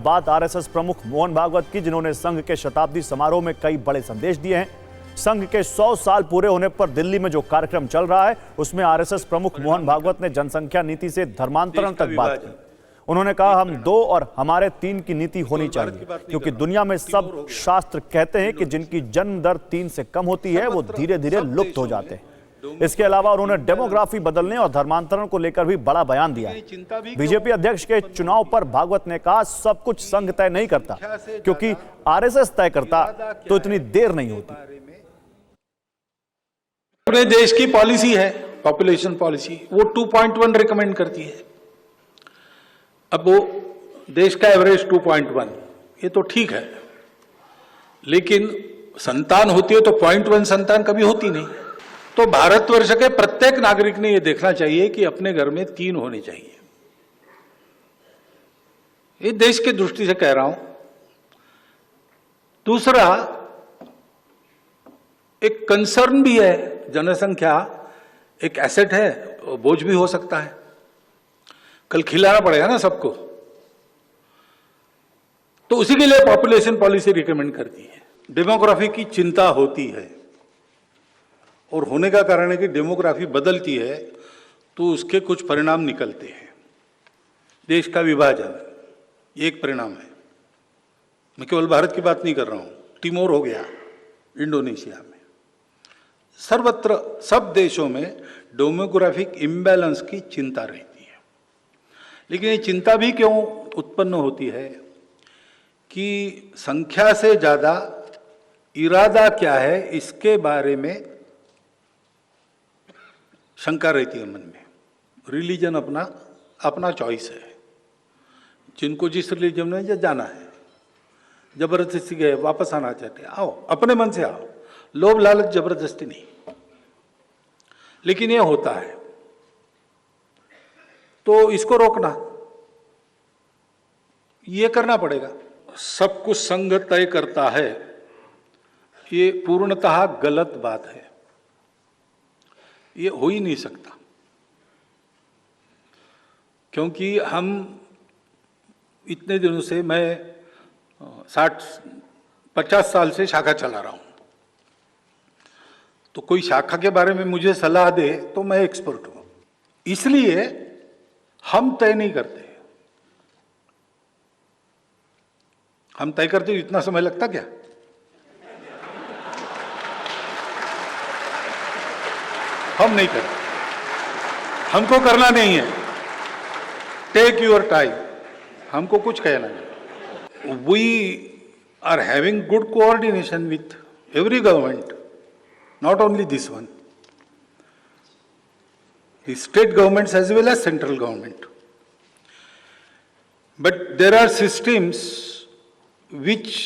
बात आरएसएस प्रमुख मोहन भागवत की, जिन्होंने संघ के शताब्दी समारोह में कई बड़े संदेश दिए हैं। संघ के 100 साल पूरे होने पर दिल्ली में जो कार्यक्रम चल रहा है उसमें आरएसएस प्रमुख मोहन भागवत ने जनसंख्या नीति से धर्मांतरण तक बात की। उन्होंने कहा, हम 2 और हमारे 3 की नीति होनी चाहिए, क्योंकि दुनिया में सब शास्त्र कहते हैं कि जिनकी जन्म दर 3 से कम होती है वो धीरे धीरे लुप्त हो जाते हैं। इसके अलावा उन्होंने डेमोग्राफी बदलने और धर्मांतरण को लेकर भी बड़ा बयान दिया है। बीजेपी अध्यक्ष के चुनाव पर भागवत ने कहा, सब कुछ संघ तय नहीं करता, क्योंकि आरएसएस तय करता तो इतनी देर नहीं होती। अपने देश की पॉलिसी है, पॉपुलेशन पॉलिसी, वो 2.1 रिकमेंड करती है। अब वो देश का एवरेज 2.1, ये तो ठीक है, लेकिन संतान होती है तो 0.1 संतान कभी होती नहीं। तो भारतवर्ष के प्रत्येक नागरिक ने यह देखना चाहिए कि अपने घर में 3 होने चाहिए। ये देश की दृष्टि से कह रहा हूं। दूसरा, एक कंसर्न भी है, जनसंख्या एक एसेट है, बोझ भी हो सकता है, कल खिलाना पड़ेगा ना सबको, तो उसी के लिए पॉपुलेशन पॉलिसी रिकमेंड करती है। डेमोग्राफी की चिंता होती है, और होने का कारण है कि डेमोग्राफी बदलती है तो उसके कुछ परिणाम निकलते हैं। देश का विभाजन एक परिणाम है। मैं केवल भारत की बात नहीं कर रहा हूं, टिमोर हो गया इंडोनेशिया में, सर्वत्र सब देशों में डेमोग्राफिक इम्बैलेंस की चिंता रहती है। लेकिन ये चिंता भी क्यों उत्पन्न होती है कि संख्या से ज्यादा इरादा क्या है, इसके बारे में शंका रहती है मन में। रिलीजन अपना अपना चॉइस है, जिनको जिस रिलीजन में जाना है, जबरदस्ती गए वापस आना चाहते हैं, आओ, अपने मन से आओ, लोभ लालच जबरदस्ती नहीं। लेकिन ये होता है, तो इसको रोकना, ये करना पड़ेगा। सब कुछ संघ तय करता है, ये पूर्णतः गलत बात है, ये हो ही नहीं सकता। क्योंकि हम इतने दिनों से, मैं 50 साल से शाखा चला रहा हूं, तो कोई शाखा के बारे में मुझे सलाह दे तो मैं एक्सपर्ट हूं। इसलिए हम तय नहीं करते। हम तय करते तो इतना समय लगता क्या? हम नहीं करते, हमको करना नहीं है। टेक योर टाइम, हमको कुछ कहना नहीं। We are having good coordination with every government, not only this one, the state governments as well as central government. But there are systems which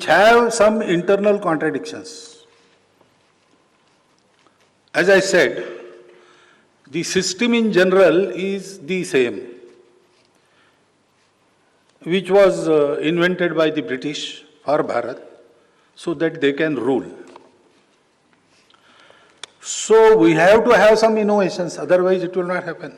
have some internal contradictions. As I said, the system in general is the same, which was invented by the British for Bharat so that they can rule. So we have to have some innovations, otherwise it will not happen.